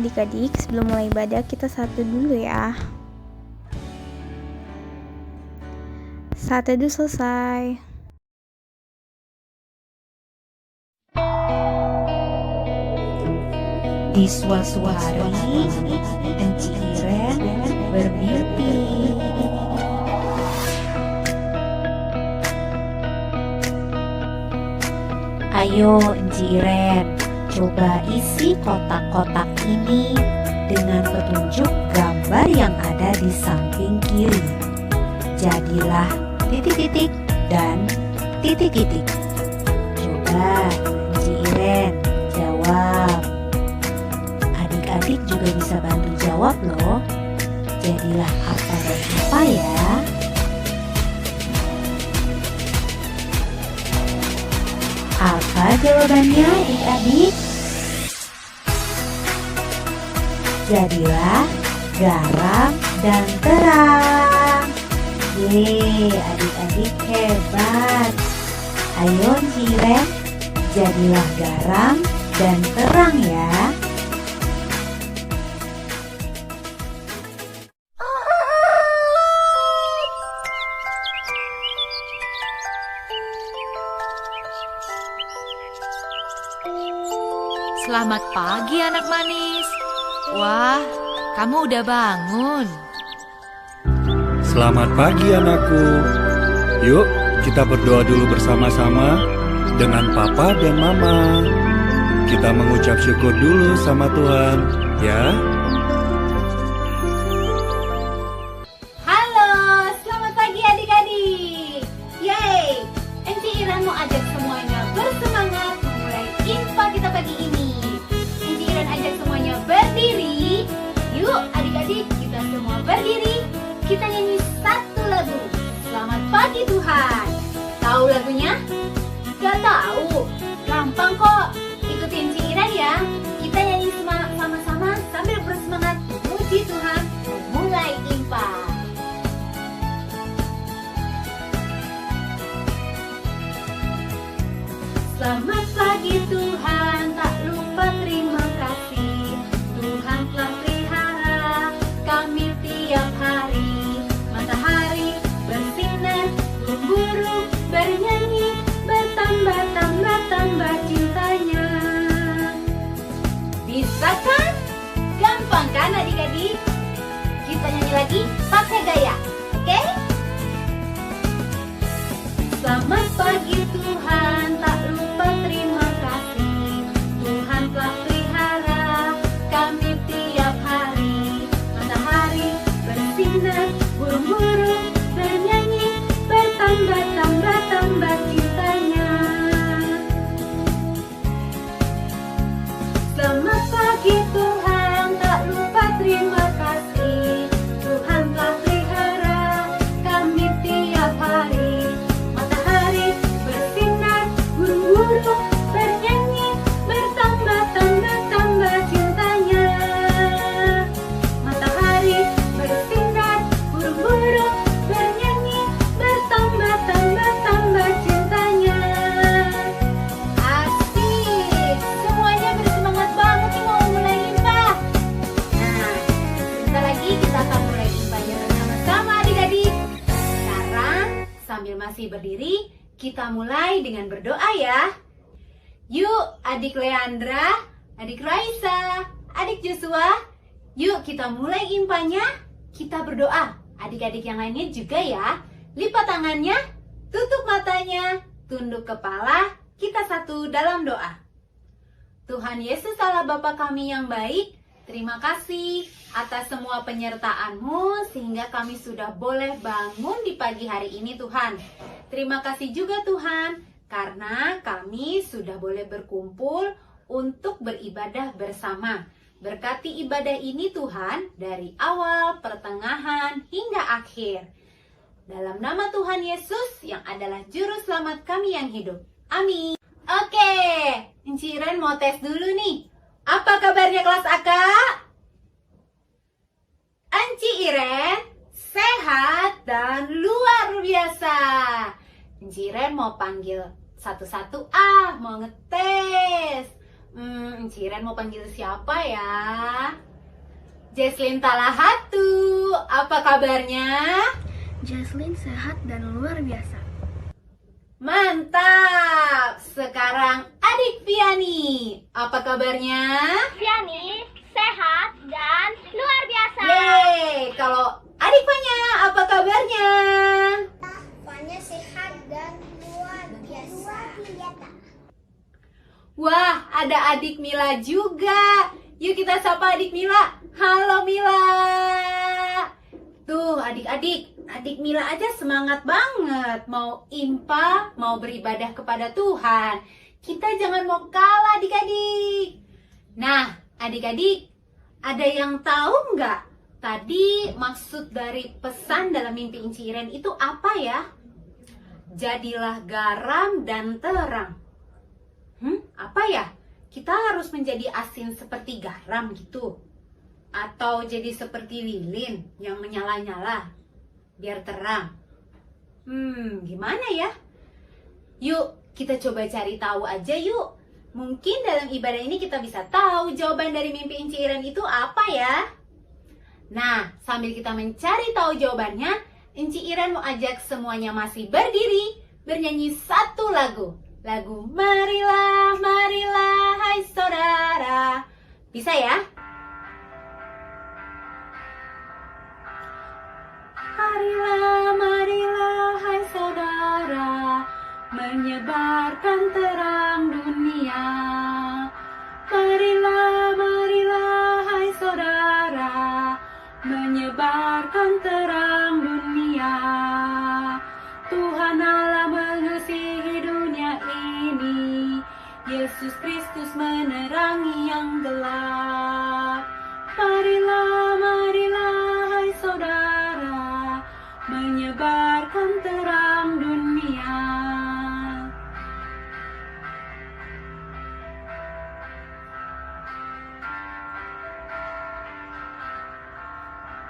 Adik-adik, sebelum mulai ibadah kita satu dulu ya. Saat teduh selesai. Di suatu hari, Enci Iren bermimpi. Ayo Enci Iren, coba isi kotak-kotak ini dengan petunjuk gambar yang ada di samping kiri. Jadilah titik-titik dan titik-titik. Coba Enci Iren jawab. Adik-adik juga bisa bantu jawab loh. Jadilah apa dan apa ya? Apa jawabannya adik-adik? Jadilah garam dan terang. Yeay, adik-adik hebat. Ayo Ciren, jadilah garam dan terang ya. Selamat pagi anak manis. Wah, kamu udah bangun. Selamat pagi anakku. Yuk kita berdoa dulu bersama-sama dengan papa dan mama. Kita mengucap syukur dulu sama Tuhan, ya. Halo, selamat pagi adik-adik. Yeay, Enci Iren mau ajak semuanya bersemangat memulai info kita pagi ini. Enci Iren ajak semuanya berdiri. Yuk adik-adik, kita semua berdiri. Kita nyanyi satu lagu. Selamat pagi Tuhan. Tahu lagunya? Gak tahu? Gampang kok. Ikutin Enci Iren ya. Kita nyanyi sama-sama sambil bersemangat memuji Tuhan. Memulai info. Selamat pagi Tuhan, tak lupa terima kasih. Tuhan telah pelihara kami tiap hari. Matahari bersinar, burung bernyanyi, bertambah cintanya. Bisa kan? Gampang kan adik-adik? Kita nyanyi lagi pakai gaya, oke? Selamat pagi Tuhan, tak lupa terima kasih. Tuhan telah pelihara kami tiap hari. Matahari bersinar, burung-burung bernyanyi, bertambah cintanya. Selamat pagi Tuhan, tak lupa terima kasih. Tuhan telah pelihara kami tiap hari. Matahari bersinar, burung-burung bernyanyi, bertambah cintanya. Matahari bersinar, burung-burung bernyanyi, bertambah cintanya. Asik, semuanya bersemangat banget nih mau mulai limpah. Nah, sebentar lagi kita akan mulai limpahnya bersama-sama adik-adik. Sekarang sambil masih berdiri, kita mulai dengan berdoa ya. Yuk adik Leandra, adik Raisa, adik Joshua, yuk kita mulai impanya. Kita berdoa. Adik-adik yang lainnya juga ya. Lipat tangannya, tutup matanya, tunduk kepala, kita satu dalam doa. Tuhan Yesus Allah Bapa kami yang baik, terima kasih atas semua penyertaan-Mu sehingga kami sudah boleh bangun di pagi hari ini Tuhan. Terima kasih juga Tuhan karena kami sudah boleh berkumpul untuk beribadah bersama. Berkati ibadah ini Tuhan dari awal, pertengahan, hingga akhir. Dalam nama Tuhan Yesus yang adalah juru selamat kami yang hidup. Amin. Oke, Enci Iren mau tes dulu nih. Apa kabarnya kelas AK? Enci Iren sehat dan luar biasa. Enci Iren mau panggil satu-satu mau ngetes. Ciren mau panggil siapa ya? Jesslyn Talahatu, apa kabarnya? Jaslyn sehat dan luar biasa. Mantap! Sekarang adik Viani, apa kabarnya? Viani sehat dan luar biasa. Yeay! Kalau adik Fanya, apa kabarnya? Fanya sehat dan luar biasa. Wah, ada adik Mila juga. Yuk kita sapa adik Mila. Halo Mila. Tuh adik-adik, adik Mila aja semangat banget. Mau impa, mau beribadah kepada Tuhan. Kita jangan mau kalah adik-adik. Nah, adik-adik, ada yang tahu nggak? Tadi maksud dari pesan dalam mimpi Inciren itu apa ya? Jadilah garam dan terang. Apa ya? Kita harus menjadi asin seperti garam gitu? Atau jadi seperti lilin yang menyala-nyala biar terang? Gimana ya? Yuk, kita coba cari tahu aja yuk. Mungkin dalam ibadah ini kita bisa tahu jawaban dari mimpi Inciren itu apa ya? Nah, sambil kita mencari tahu jawabannya, Inciren mau ajak semuanya masih berdiri, bernyanyi satu lagu. Lagu Marilah, Marilah, hai saudara. Bisa ya? Marilah, marilah, hai saudara, menyebarkan terang dunia. Marilah, marilah, hai saudara, menyebarkan terang dunia. Tuhan Allah mengasihi dunia ini, Yesus Kristus menerangi yang gelap. Marilah, marilah, hai saudara, menyebarkan terang dunia.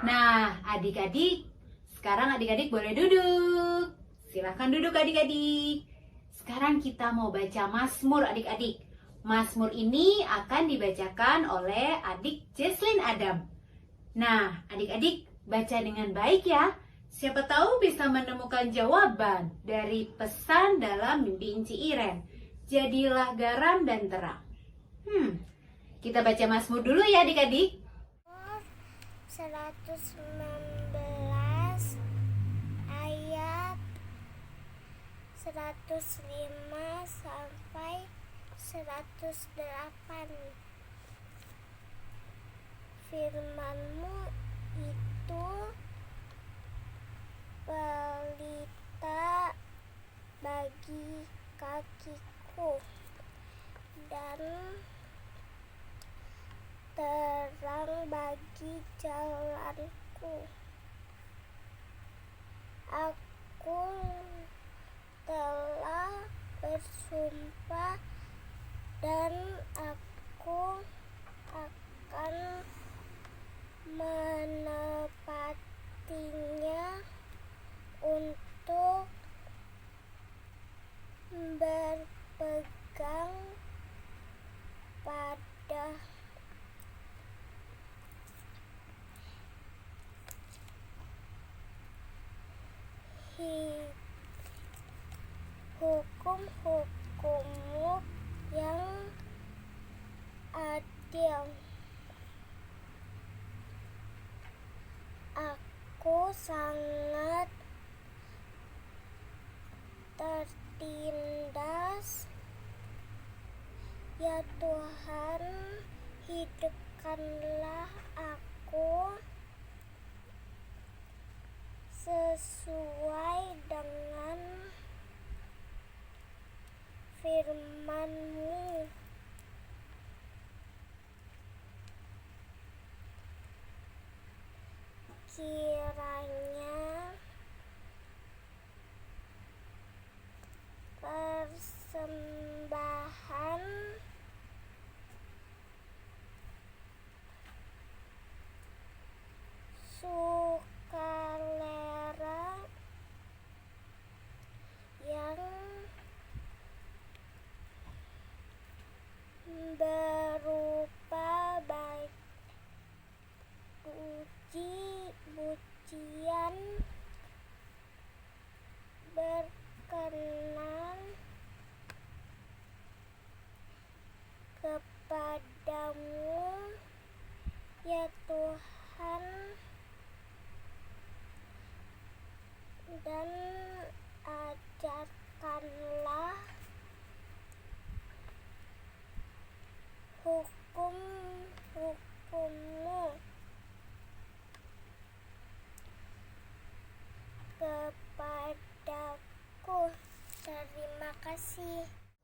Nah, adik-adik, sekarang adik-adik boleh duduk. Silahkan duduk adik-adik. Sekarang kita mau baca Mazmur adik-adik. Mazmur ini akan dibacakan oleh adik Jesslyn Adam. Nah, adik-adik baca dengan baik ya. Siapa tahu bisa menemukan jawaban dari pesan dalam mimpi Inciren. Jadilah garam dan terang. Kita baca Mazmur dulu ya adik-adik. 119 ayat 105 sampai 108. Firman-Mu itu pelita bagi kakiku dan terang bagi jalanku. Aku telah bersumpah dan aku akan menepatinya untuk berpegang pada hukum-hukum-Mu yang adil. Aku sangat tertindas, ya Tuhan, hidupkanlah aku sesuai dengan firman-Mu. Kiranya persembahan sukarela yang dan ajarkanlah hukum-hukummu kepadaku. Terima kasih.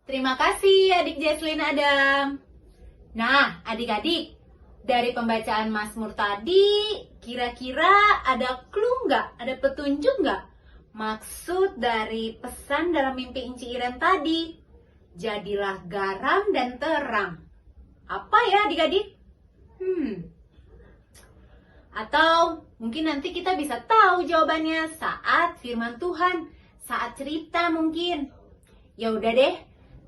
Terima kasih adik Jesslyn Adam. Nah, adik-adik, dari pembacaan Mazmur tadi, kira-kira ada clue nggak? Ada petunjuk nggak? Maksud dari pesan dalam mimpi Inci Iren tadi, jadilah garam dan terang. Apa ya adik-adik? Atau mungkin nanti kita bisa tahu jawabannya saat firman Tuhan, saat cerita mungkin. Ya udah deh,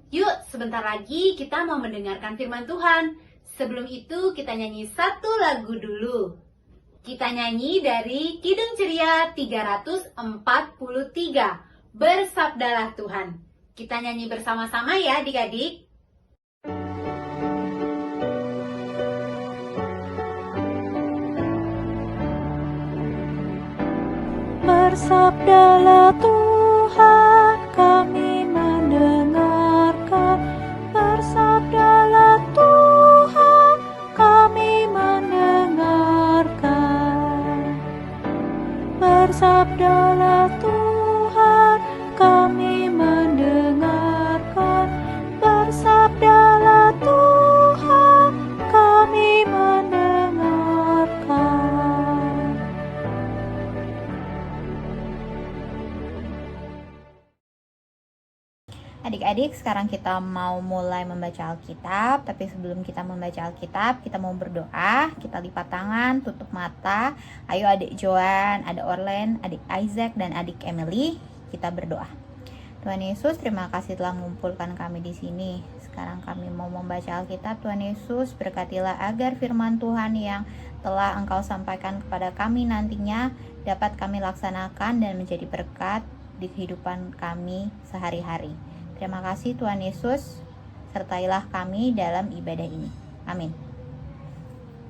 yuk sebentar lagi kita mau mendengarkan firman Tuhan. Sebelum itu kita nyanyi satu lagu dulu. Kita nyanyi dari Kidung Ceria 343, Bersabdalah Tuhan. Kita nyanyi bersama-sama ya adik-adik. Bersabdalah Tuhan, kami mendengarkan. Bersabdalah Tuhan, kami mendengarkan. Bersabdalah Tuhan, kami mendengarkan. Bersabdalah Tuhan, kami mendengarkan. Adik-adik, sekarang kita mau mulai membaca Alkitab. Tapi sebelum kita membaca Alkitab, kita mau berdoa. Kita lipat tangan, tutup mata. Ayo adik Joan, ada Orlen, adik Isaac, dan adik Emily. Kita berdoa. Tuhan Yesus, terima kasih telah mengumpulkan kami di sini. Sekarang kami mau membaca Alkitab. Tuhan Yesus, berkatilah agar firman Tuhan yang telah Engkau sampaikan kepada kami nantinya dapat kami laksanakan dan menjadi berkat di kehidupan kami sehari-hari. Terima kasih Tuhan Yesus, sertailah kami dalam ibadah ini. Amin.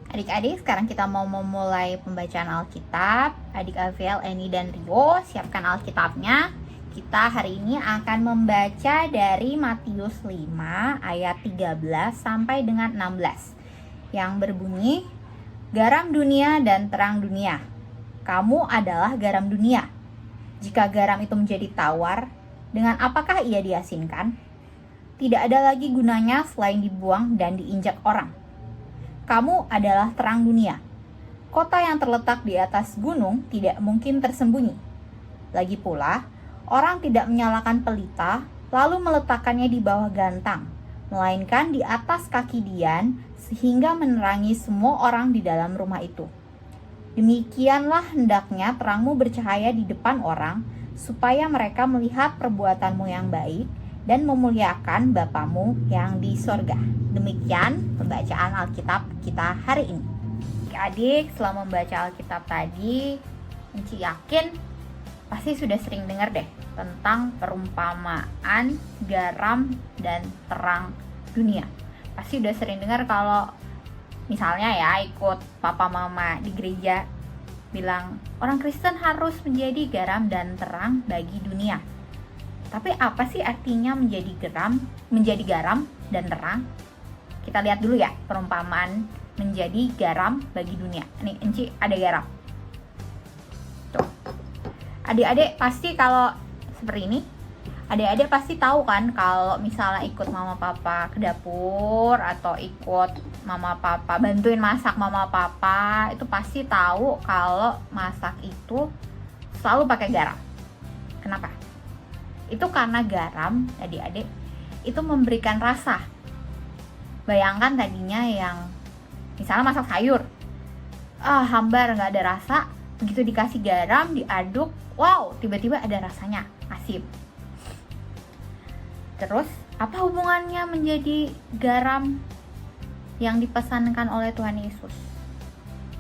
Adik-adik, sekarang kita mau memulai pembacaan Alkitab. Adik Aviel, Eni, dan Rio, siapkan Alkitabnya. Kita hari ini akan membaca dari Matius 5 ayat 13 sampai dengan 16. Yang berbunyi, garam dunia dan terang dunia. Kamu adalah garam dunia. Jika garam itu menjadi tawar, dengan apakah ia diasinkan? Tidak ada lagi gunanya selain dibuang dan diinjak orang. Kamu adalah terang dunia. Kota yang terletak di atas gunung tidak mungkin tersembunyi. Lagi pula, orang tidak menyalakan pelita lalu meletakkannya di bawah gantang, melainkan di atas kaki dian sehingga menerangi semua orang di dalam rumah itu. Demikianlah hendaknya terangmu bercahaya di depan orang, supaya mereka melihat perbuatanmu yang baik dan memuliakan Bapamu yang di sorga. Demikian pembacaan Alkitab kita hari ini. Adik, setelah membaca Alkitab tadi, Enci yakin pasti sudah sering dengar deh tentang perumpamaan garam dan terang dunia. Pasti udah sering dengar kalau misalnya ya ikut papa mama di gereja bilang orang Kristen harus menjadi garam dan terang bagi dunia. Tapi apa sih artinya menjadi garam dan terang? Kita lihat dulu ya perumpamaan menjadi garam bagi dunia. Nih Enci ada garam. Tuh. Adik-adik pasti kalau seperti ini, adik-adik pasti tahu kan kalau misalnya ikut mama papa ke dapur atau ikut mama papa bantuin masak mama papa, itu pasti tahu kalau masak itu selalu pakai garam. Kenapa? Itu karena garam, adik-adik, itu memberikan rasa. Bayangkan tadinya yang misalnya masak sayur, hambar nggak ada rasa, begitu dikasih garam diaduk, wow, tiba-tiba ada rasanya, asin. Terus apa hubungannya menjadi garam yang dipesankan oleh Tuhan Yesus?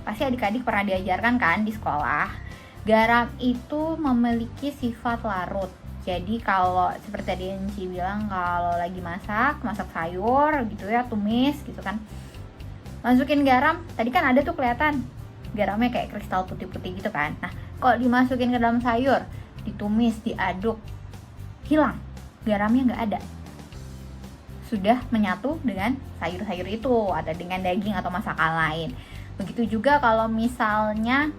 Pasti adik-adik pernah diajarkan kan di sekolah, garam itu memiliki sifat larut. Jadi kalau seperti tadi Enci bilang, kalau lagi masak sayur gitu ya, tumis gitu kan, masukin garam, tadi kan ada tuh kelihatan garamnya kayak kristal putih-putih gitu kan. Nah, kalau dimasukin ke dalam sayur, ditumis, diaduk, hilang, garamnya nggak ada, sudah menyatu dengan sayur-sayur itu atau dengan daging atau masakan lain. Begitu juga kalau misalnya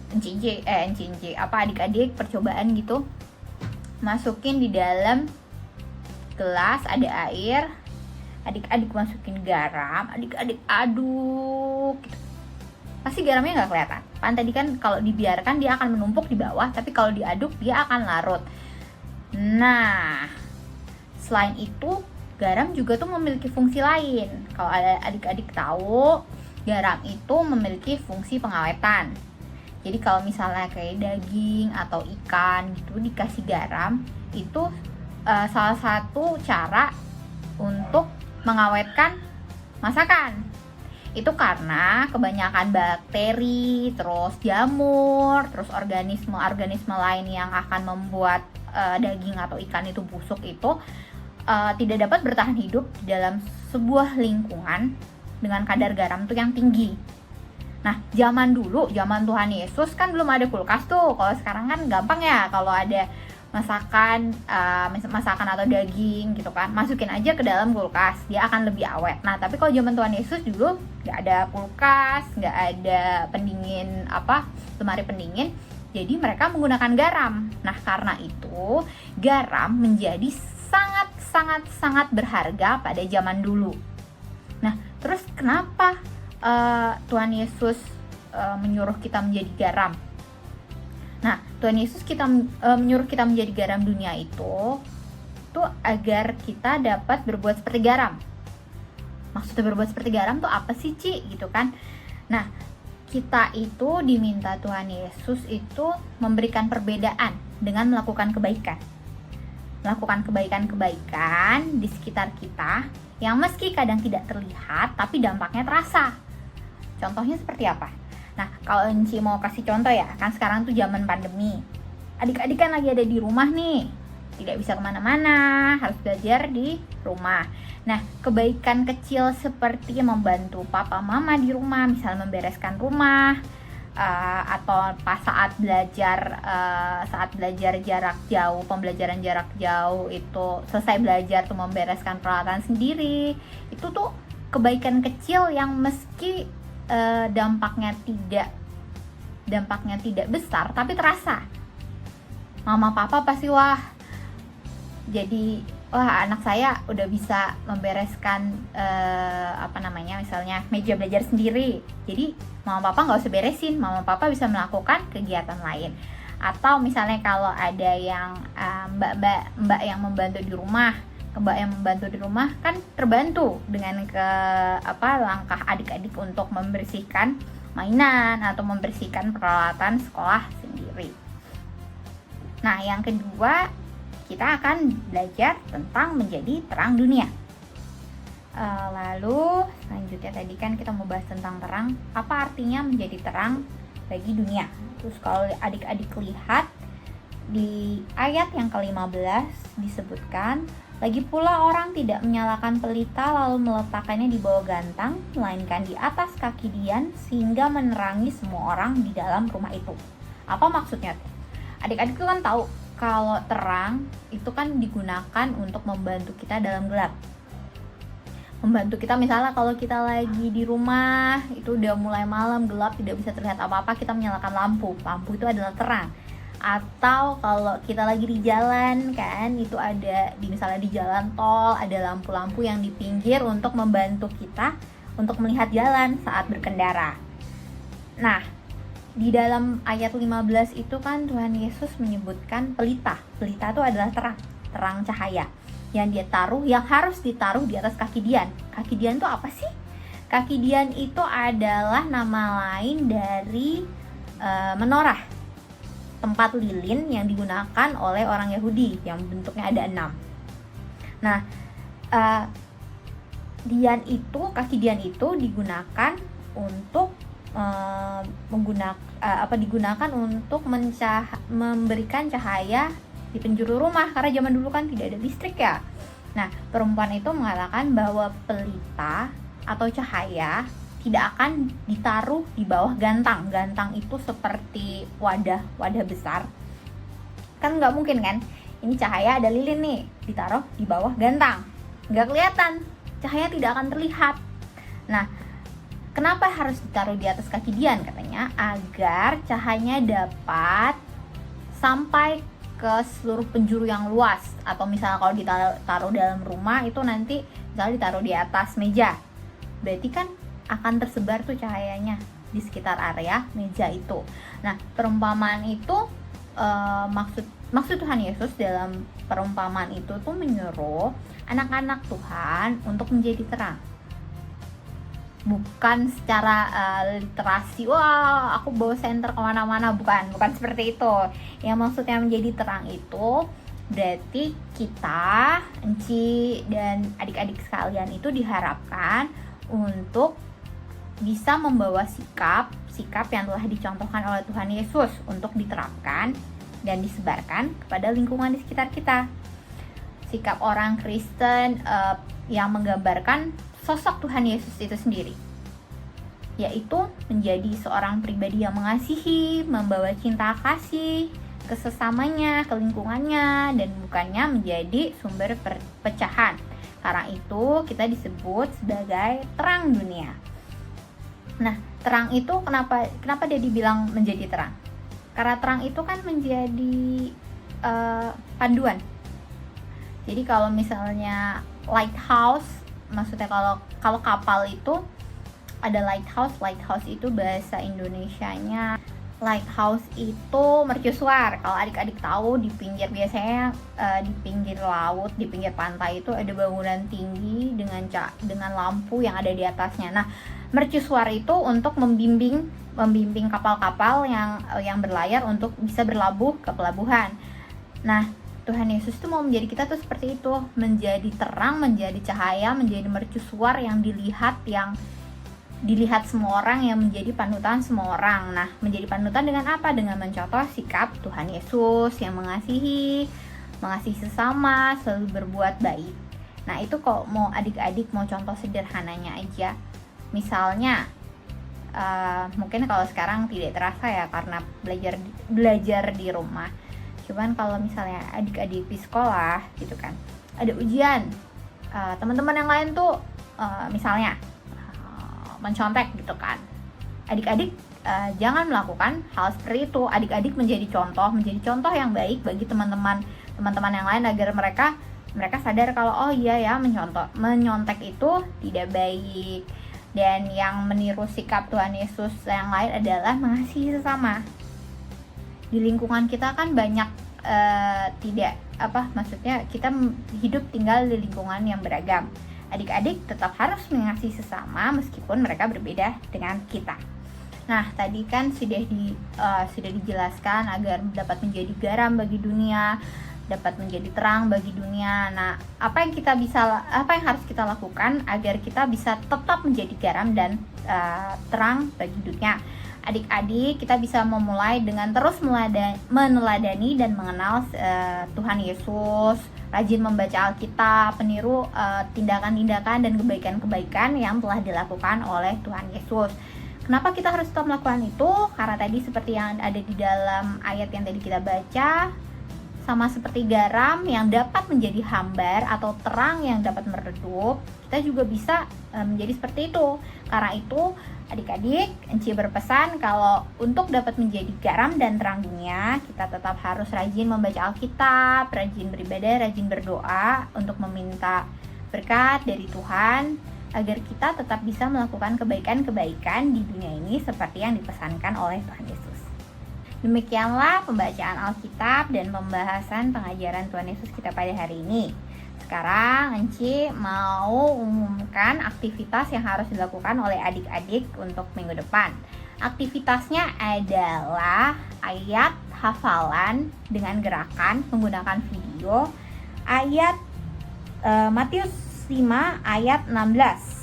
adik-adik percobaan gitu, masukin di dalam gelas ada air, adik-adik masukin garam, adik-adik aduk gitu. Pasti garamnya nggak kelihatan. Kan tadi kan kalau dibiarkan dia akan menumpuk di bawah, tapi kalau diaduk dia akan larut. Nah, selain itu garam juga tuh memiliki fungsi lain. Kalau ada adik-adik tahu, garam itu memiliki fungsi pengawetan. Jadi kalau misalnya kayak daging atau ikan gitu dikasih garam, itu salah satu cara untuk mengawetkan masakan. Itu karena kebanyakan bakteri, terus jamur, terus organisme-organisme lain yang akan membuat daging atau ikan itu busuk itu tidak dapat bertahan hidup di dalam sebuah lingkungan dengan kadar garam tuh yang tinggi. Nah, zaman dulu, zaman Tuhan Yesus kan belum ada kulkas tuh. Kalau sekarang kan gampang ya, kalau ada masakan atau daging gitu kan, masukin aja ke dalam kulkas, dia akan lebih awet. Nah, tapi kalau zaman Tuhan Yesus dulu nggak ada kulkas, nggak ada pendingin lemari pendingin, jadi mereka menggunakan garam. Nah, karena itu garam menjadi sangat berharga pada zaman dulu. Nah, terus kenapa Tuhan Yesus menyuruh kita menjadi garam? Nah, Tuhan Yesus menyuruh kita menjadi garam dunia itu tuh agar kita dapat berbuat seperti garam. Maksudnya berbuat seperti garam tuh apa sih, Ci? Gitu kan. Nah, kita itu diminta Tuhan Yesus itu memberikan perbedaan dengan melakukan kebaikan. Melakukan kebaikan-kebaikan di sekitar kita yang meski kadang tidak terlihat tapi dampaknya terasa. Contohnya seperti apa? Nah, kalau Enci mau kasih contoh ya, kan sekarang tuh zaman pandemi. Adik-adik kan lagi ada di rumah nih, tidak bisa kemana-mana, harus belajar di rumah. Nah, kebaikan kecil seperti membantu papa mama di rumah, misalnya membereskan rumah, atau pas saat belajar jarak jauh, pembelajaran jarak jauh itu selesai belajar tuh membereskan peralatan sendiri. Itu tuh kebaikan kecil yang meski dampaknya tidak besar tapi terasa. Mama papa pasti anak saya udah bisa membereskan misalnya meja belajar sendiri. Jadi mama papa nggak usah beresin, mama papa bisa melakukan kegiatan lain. Atau misalnya kalau ada yang mbak yang membantu di rumah, mbak yang membantu di rumah kan terbantu dengan langkah adik-adik untuk membersihkan mainan atau membersihkan peralatan sekolah sendiri. Nah, yang kedua, kita akan belajar tentang menjadi terang dunia. Lalu selanjutnya tadi kan kita mau bahas tentang terang, apa artinya menjadi terang bagi dunia. Terus kalau adik-adik lihat di ayat yang ke-15 disebutkan, lagi pula orang tidak menyalakan pelita lalu meletakkannya di bawah gantang, melainkan di atas kaki dian sehingga menerangi semua orang di dalam rumah itu. Apa maksudnya? Adik-adik kan tahu kalau terang itu kan digunakan untuk membantu kita dalam gelap. Membantu kita misalnya kalau kita lagi di rumah, itu udah mulai malam, gelap, tidak bisa terlihat apa-apa, kita menyalakan lampu. Lampu itu adalah terang. Atau kalau kita lagi di jalan kan, itu ada misalnya di jalan tol ada lampu-lampu yang di pinggir untuk membantu kita untuk melihat jalan saat berkendara. Nah, di dalam ayat 15 itu kan Tuhan Yesus menyebutkan pelita. Pelita itu adalah terang cahaya yang harus ditaruh di atas kaki dian. Kaki dian itu apa sih? Kaki dian itu adalah nama lain dari menorah, tempat lilin yang digunakan oleh orang Yahudi yang bentuknya ada 6. Nah, kaki dian itu digunakan untuk digunakan untuk memberikan cahaya di penjuru rumah, karena zaman dulu kan tidak ada listrik ya. Nah, perempuan itu mengatakan bahwa pelita atau cahaya tidak akan ditaruh di bawah gantang. Gantang itu seperti wadah besar Kan nggak mungkin kan, ini cahaya ada lilin nih, ditaruh di bawah gantang, nggak kelihatan, cahaya tidak akan terlihat. Nah, kenapa harus ditaruh di atas kaki Dian? Katanya agar cahayanya dapat sampai ke seluruh penjuru yang luas. Atau misalnya kalau ditaruh dalam rumah itu nanti misalnya ditaruh di atas meja, berarti kan akan tersebar tuh cahayanya di sekitar area meja itu. Nah, perumpamaan itu maksud Tuhan Yesus dalam perumpamaan itu tuh menyuruh anak-anak Tuhan untuk menjadi terang. Bukan secara literasi, wah aku bawa senter kemana-mana, bukan seperti itu. Yang maksudnya menjadi terang itu berarti kita, Enci dan adik-adik sekalian itu diharapkan untuk bisa membawa sikap yang telah dicontohkan oleh Tuhan Yesus untuk diterapkan dan disebarkan kepada lingkungan di sekitar kita. Sikap orang Kristen yang menggambarkan sosok Tuhan Yesus itu sendiri, yaitu menjadi seorang pribadi yang mengasihi, membawa cinta kasih ke sesamanya, ke lingkungannya, dan bukannya menjadi sumber perpecahan. Karena itu kita disebut sebagai terang dunia. Nah, terang itu kenapa dia dibilang menjadi terang? Karena terang itu kan menjadi panduan. Jadi kalau misalnya lighthouse, maksudnya kalau kapal itu ada lighthouse itu bahasa Indonesianya, lighthouse itu mercusuar. Kalau adik-adik tahu, di pinggir biasanya di pinggir laut, di pinggir pantai itu ada bangunan tinggi dengan lampu yang ada di atasnya. Nah, mercusuar itu untuk membimbing kapal-kapal yang berlayar untuk bisa berlabuh ke pelabuhan. Nah, Tuhan Yesus itu mau menjadi kita tuh seperti itu, menjadi terang, menjadi cahaya, menjadi mercusuar yang dilihat semua orang, yang menjadi panutan semua orang. Nah, menjadi panutan dengan apa? Dengan mencontoh sikap Tuhan Yesus yang mengasihi sesama, selalu berbuat baik. Nah, itu kalau mau adik-adik mau contoh sederhananya aja. Misalnya, mungkin kalau sekarang tidak terasa ya karena belajar di rumah. Cuman kalau misalnya adik-adik di sekolah gitu kan, ada ujian, teman-teman yang lain tuh misalnya mencontek gitu kan, adik-adik jangan melakukan hal seperti itu. Adik-adik menjadi contoh yang baik bagi teman-teman yang lain agar mereka sadar kalau oh iya ya, menyontek itu tidak baik. Dan yang meniru sikap Tuhan Yesus yang lain adalah mengasihi sesama. Di lingkungan kita kan banyak maksudnya kita hidup tinggal di lingkungan yang beragam. Adik-adik tetap harus mengasihi sesama meskipun mereka berbeda dengan kita. Nah, tadi kan sudah dijelaskan agar dapat menjadi garam bagi dunia, dapat menjadi terang bagi dunia. Nah, apa yang harus kita lakukan agar kita bisa tetap menjadi garam dan terang bagi dunia? Adik-adik, kita bisa memulai dengan terus meneladani dan mengenal Tuhan Yesus, rajin membaca Alkitab, peniru tindakan-tindakan dan kebaikan-kebaikan yang telah dilakukan oleh Tuhan Yesus. Kenapa kita harus tetap melakukan itu? Karena tadi seperti yang ada di dalam ayat yang tadi kita baca, sama seperti garam yang dapat menjadi hambar atau terang yang dapat meredup, kita juga bisa menjadi seperti itu. Karena itu, adik-adik, Enci berpesan kalau untuk dapat menjadi garam dan terang dunia, kita tetap harus rajin membaca Alkitab, rajin beribadah, rajin berdoa untuk meminta berkat dari Tuhan, agar kita tetap bisa melakukan kebaikan-kebaikan di dunia ini seperti yang dipesankan oleh Tuhan Yesus. Demikianlah pembacaan Alkitab dan pembahasan pengajaran Tuhan Yesus kita pada hari ini. Sekarang Enci mau umumkan aktivitas yang harus dilakukan oleh adik-adik untuk minggu depan. Aktivitasnya adalah ayat hafalan dengan gerakan menggunakan video, ayat Matius 5 ayat 16.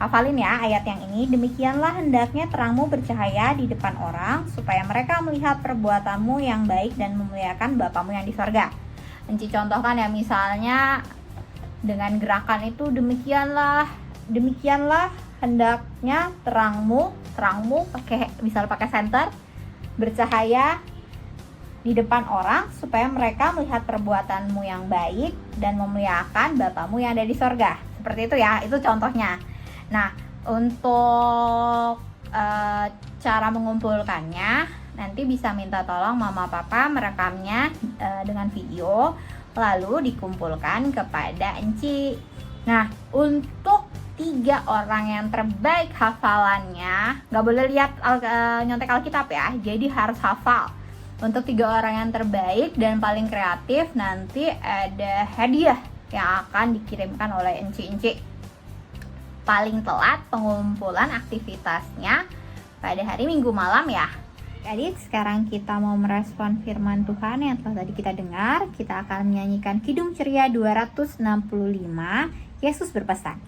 Hafalin ya ayat yang ini. Demikianlah hendaknya terangmu bercahaya di depan orang, supaya mereka melihat perbuatanmu yang baik dan memuliakan Bapamu yang di sorga. Enci contohkan ya, misalnya dengan gerakan itu, demikianlah hendaknya terangmu pakai center bercahaya di depan orang supaya mereka melihat perbuatanmu yang baik dan memuliakan Bapamu yang ada di sorga. Seperti itu ya, itu contohnya. Nah, untuk cara mengumpulkannya, nanti bisa minta tolong mama papa merekamnya dengan video, lalu dikumpulkan kepada Enci. Nah, untuk 3 orang yang terbaik hafalannya, nggak boleh lihat nyontek Alkitab ya, jadi harus hafal. Untuk 3 orang yang terbaik dan paling kreatif, nanti ada hadiah yang akan dikirimkan oleh Enci-Enci. Paling telat pengumpulan aktivitasnya pada hari Minggu malam ya. Jadi sekarang kita mau merespon firman Tuhan yang telah tadi kita dengar. Kita akan menyanyikan Kidung Ceria 265, Yesus berpesan.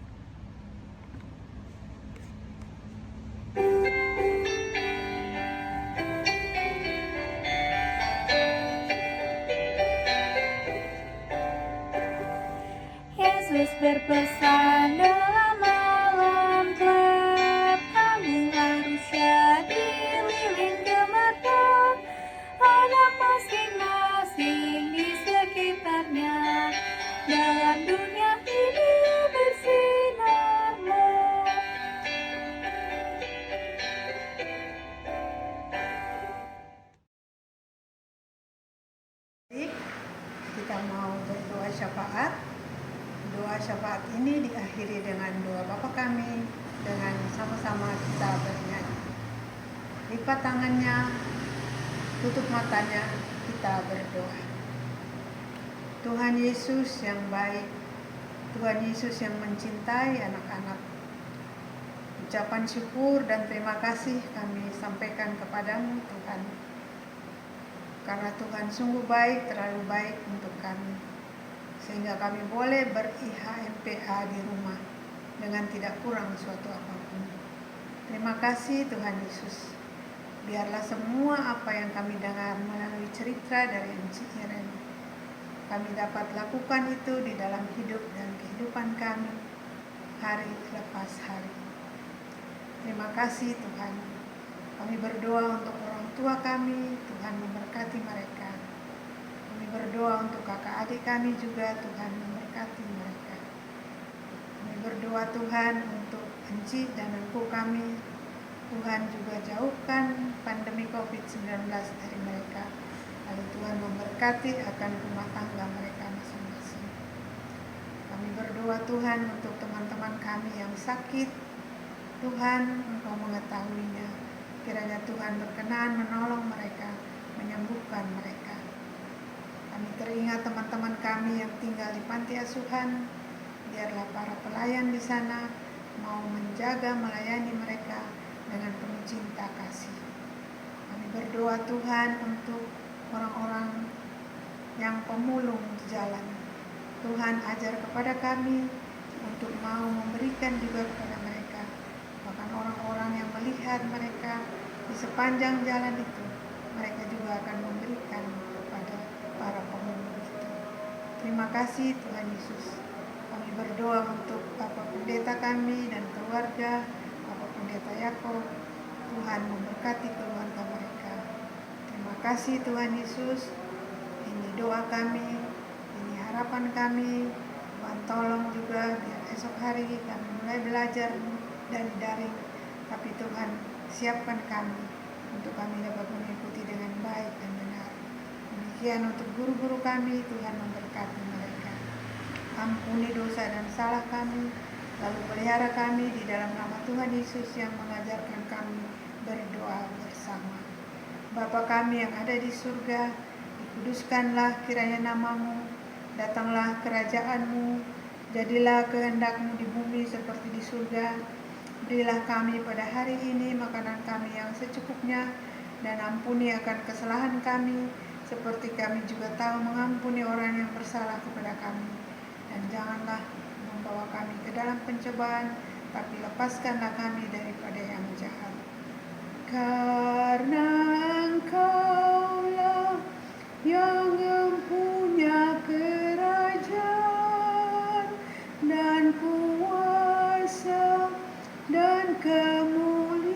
Yesus berpesan dalam malam gelap, kamu harus jadi lilin gemerlap, anak masing-masing di sekitarnya, dalam dunia ini bersinarlah. Kita mau berdoa syafaat. Doa syafaat ini diakhiri dengan doa Bapa kami, dengan sama-sama kita bernyanyi. Lipat tangannya, tutup matanya, kita berdoa. Tuhan Yesus yang baik, Tuhan Yesus yang mencintai anak-anak, ucapan syukur dan terima kasih kami sampaikan kepadamu Tuhan. Karena Tuhan sungguh baik, terlalu baik untuk kami, sehingga kami boleh ber-IHMPA di rumah dengan tidak kurang suatu apapun. Terima kasih Tuhan Yesus. Biarlah semua apa yang kami dengar melalui cerita dari Enci Irene, kami dapat lakukan itu di dalam hidup dan kehidupan kami hari lepas hari. Terima kasih Tuhan. Kami berdoa untuk orang tua kami, Tuhan memberkati mereka. Kami berdoa untuk kakak adik kami juga, Tuhan memberkati mereka. Kami berdoa Tuhan untuk Enci dan engkau kami, Tuhan juga jauhkan pandemi COVID-19 dari mereka. Lalu Tuhan memberkati akan rumah tangga mereka masing-masing. Kami berdoa Tuhan untuk teman-teman kami yang sakit, Tuhan engkau mengetahuinya. Kiranya Tuhan berkenan menolong mereka, menyembuhkan mereka. Kami teringat teman-teman kami yang tinggal di panti asuhan. Biarlah para pelayan di sana mau menjaga, melayani mereka dengan penuh cinta kasih. Kami berdoa Tuhan untuk orang-orang yang pemulung di jalan. Tuhan ajar kepada kami untuk mau memberikan juga kepada mereka. Bahkan orang-orang yang melihat mereka di sepanjang jalan itu, mereka juga akan memberikan kepada para pemulung itu. Terima kasih Tuhan Yesus. Kami berdoa untuk Bapak Pendeta kami dan keluarga, Bapak Pendeta Yakob. Tuhan memberkati keluarga mereka. Terima kasih Tuhan Yesus. Ini doa kami, ini harapan kami. Tuhan tolong juga biar esok hari kami mulai belajar dari daring, tapi Tuhan siapkan kami untuk kami dapat mengikuti dengan baik dan benar. Demikian untuk guru-guru kami, Tuhan memberkati mereka. Ampuni dosa dan salah kami, lalu pelihara kami di dalam nama Tuhan Yesus yang mengajarkan kami berdoa bersama. Bapa kami yang ada di surga, dikuduskanlah kiranya namamu, datanglah kerajaanmu, jadilah kehendakmu di bumi seperti di surga. Berilah kami pada hari ini makanan kami yang secukupnya, dan ampuni akan kesalahan kami, seperti kami juga tahu mengampuni orang yang bersalah kepada kami. Dan janganlah membawa kami ke dalam pencobaan, tapi lepaskanlah kami daripada yang jahat. Karena Engkaulah yang mempunyai kerajaan dan kuasa dan kemuliaan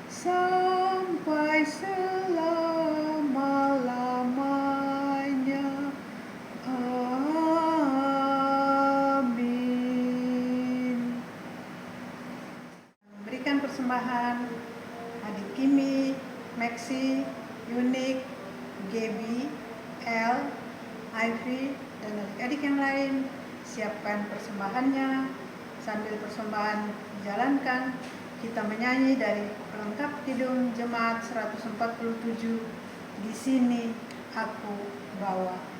sampai selamanya. persembahan adik Kimi, Maxi, Unik, Gaby, El, Ivy, dan adik-adik yang lain. Siapkan persembahannya. Sambil persembahan dijalankan, kita menyanyi dari pelengkap kidung Jemaat 147, Di Sini Aku Bawa.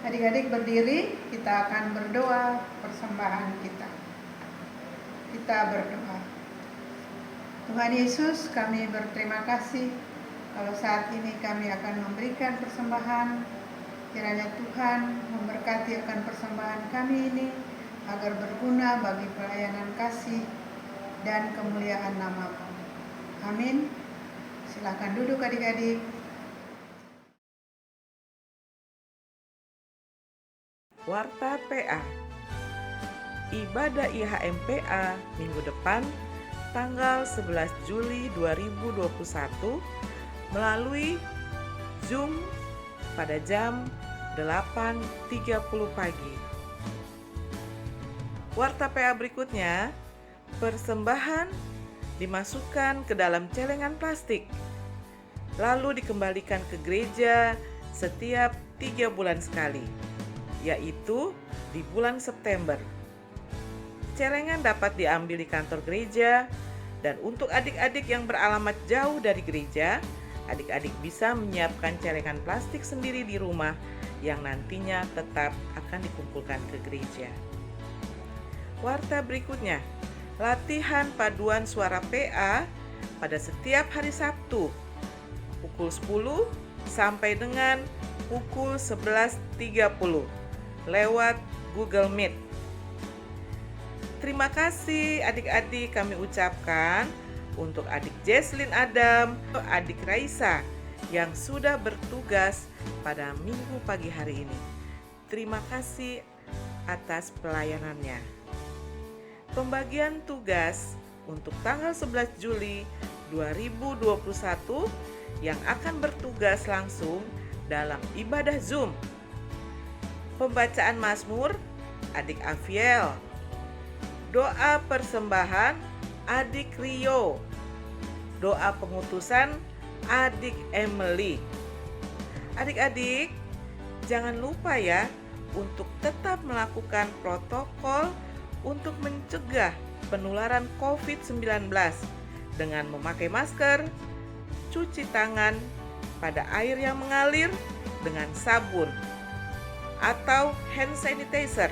Adik-adik berdiri, kita akan berdoa persembahan kita. Kita berdoa. Tuhan Yesus, kami berterima kasih kalau saat ini kami akan memberikan persembahan. Kiranya Tuhan memberkati akan persembahan kami ini agar berguna bagi pelayanan kasih dan kemuliaan nama-Mu. Amin. Silakan duduk adik-adik. Warta PA. Ibadah IHMPA minggu depan tanggal 11 Juli 2021 melalui Zoom pada jam 8.30 pagi. Warta PA berikutnya, persembahan dimasukkan ke dalam celengan plastik, lalu dikembalikan ke gereja setiap 3 bulan sekali, yaitu di bulan September. Celengan dapat diambil di kantor gereja, dan untuk adik-adik yang beralamat jauh dari gereja, adik-adik bisa menyiapkan celengan plastik sendiri di rumah yang nantinya tetap akan dikumpulkan ke gereja. Warta berikutnya, latihan paduan suara PA pada setiap hari Sabtu pukul 10 sampai dengan pukul 11.30 lewat Google Meet. Terima kasih adik-adik kami ucapkan untuk adik Jesslyn Adam, adik Raisa yang sudah bertugas pada minggu pagi hari ini. Terima kasih atas pelayanannya. Pembagian tugas untuk tanggal 11 Juli 2021 yang akan bertugas langsung dalam ibadah Zoom. Pembacaan Mazmur, adik Afiel. Doa persembahan, adik Rio. Doa pengutusan, adik Emily. Adik-adik, jangan lupa ya untuk tetap melakukan protokol untuk mencegah penularan COVID-19 dengan memakai masker, cuci tangan pada air yang mengalir dengan sabun atau hand sanitizer.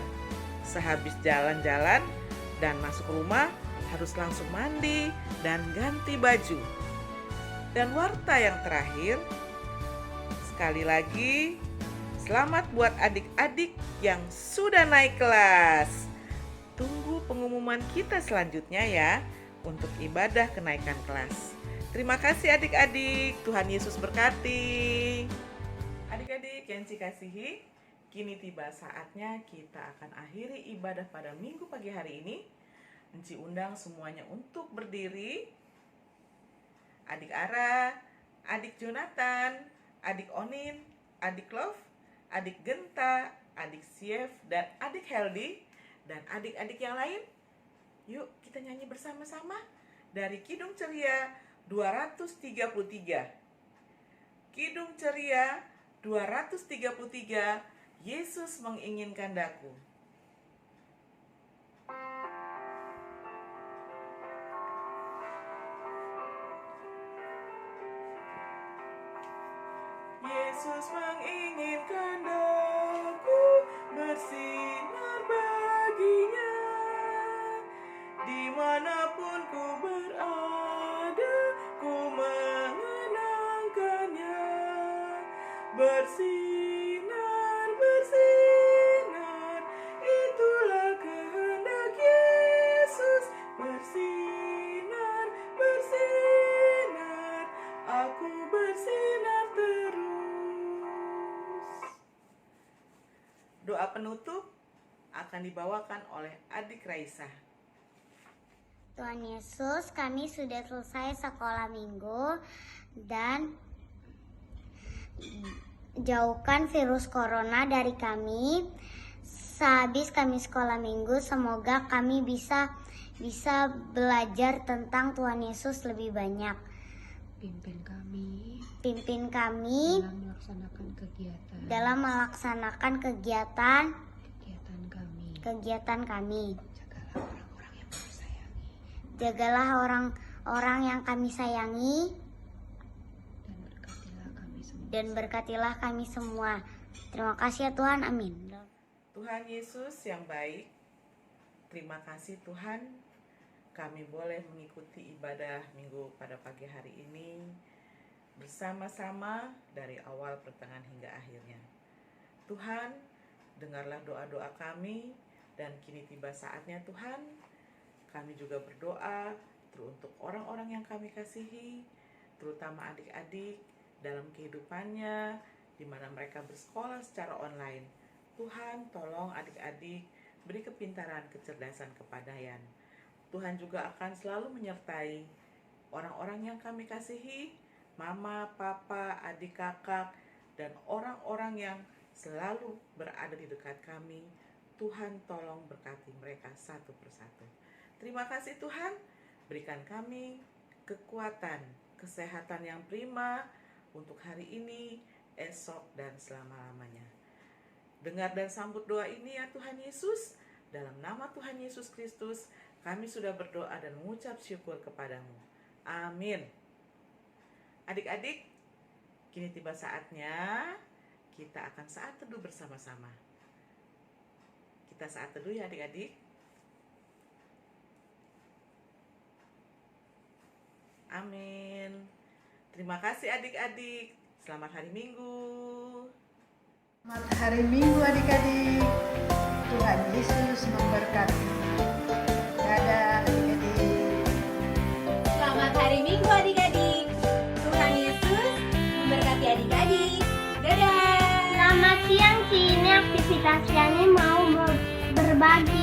Sehabis jalan-jalan dan masuk rumah harus langsung mandi dan ganti baju. Dan warta yang terakhir, sekali lagi selamat buat adik-adik yang sudah naik kelas. Tunggu pengumuman kita selanjutnya ya untuk ibadah kenaikan kelas. Terima kasih adik-adik, Tuhan Yesus berkati. Adik-adik yang dikasihi, kini tiba saatnya kita akan akhiri ibadah pada minggu pagi hari ini. Enci undang semuanya untuk berdiri. Adik Ara, adik Jonathan, adik Onin, adik Love, adik Genta, adik Sief, dan adik Heldi, dan adik-adik yang lain. Yuk kita nyanyi bersama-sama dari Kidung Ceria 233. Kidung Ceria 233, Yesus menginginkan daku. Yesus menginginkan daku bersinar baginya, dimanapun ku berada, ku mengenangkannya. Bersinar, bersinar, itulah kehendak Yesus. Bersinar, bersinar, aku bersinar terus. Doa penutup akan dibawakan oleh adik Raisa. Tuhan Yesus, kami sudah selesai sekolah minggu dan jauhkan virus corona dari kami. Sehabis kami sekolah minggu, semoga kami bisa belajar tentang Tuhan Yesus lebih banyak. Pimpin kami dalam melaksanakan kegiatan kami. Jagalah orang-orang yang kami sayangi, Jagalah orang-orang yang kami sayangi dan berkatilah kami semua. Terima kasih ya Tuhan, amin. Tuhan Yesus yang baik, terima kasih Tuhan, kami boleh mengikuti ibadah minggu pada pagi hari ini bersama-sama dari awal, pertengahan hingga akhirnya. Tuhan, dengarlah doa-doa kami, dan kini tiba saatnya Tuhan, kami juga berdoa untuk orang-orang yang kami kasihi, terutama adik-adik dalam kehidupannya, di mana mereka bersekolah secara online. Tuhan, tolong adik-adik, beri kepintaran, kecerdasan, kepandaian. Tuhan juga akan selalu menyertai orang-orang yang kami kasihi, mama, papa, adik, kakak, dan orang-orang yang selalu berada di dekat kami. Tuhan tolong berkati mereka satu persatu. Terima kasih Tuhan, berikan kami kekuatan, kesehatan yang prima untuk hari ini, esok, dan selama-lamanya. Dengar dan sambut doa ini ya Tuhan Yesus. Dalam nama Tuhan Yesus Kristus, kami sudah berdoa dan mengucap syukur kepadamu. Amin. Adik-adik, kini tiba saatnya kita akan saat teduh bersama-sama. Kita saat teduh ya adik-adik. Amin. Terima kasih adik-adik. Selamat hari Minggu. Selamat hari Minggu adik-adik. Tuhan Yesus memberkati. Dadah adik-adik. Selamat hari Minggu adik-adik. Tuhan Yesus memberkati adik-adik. Dadah. Selamat siang, Ci. Ini aktivitas siangnya mau berbagi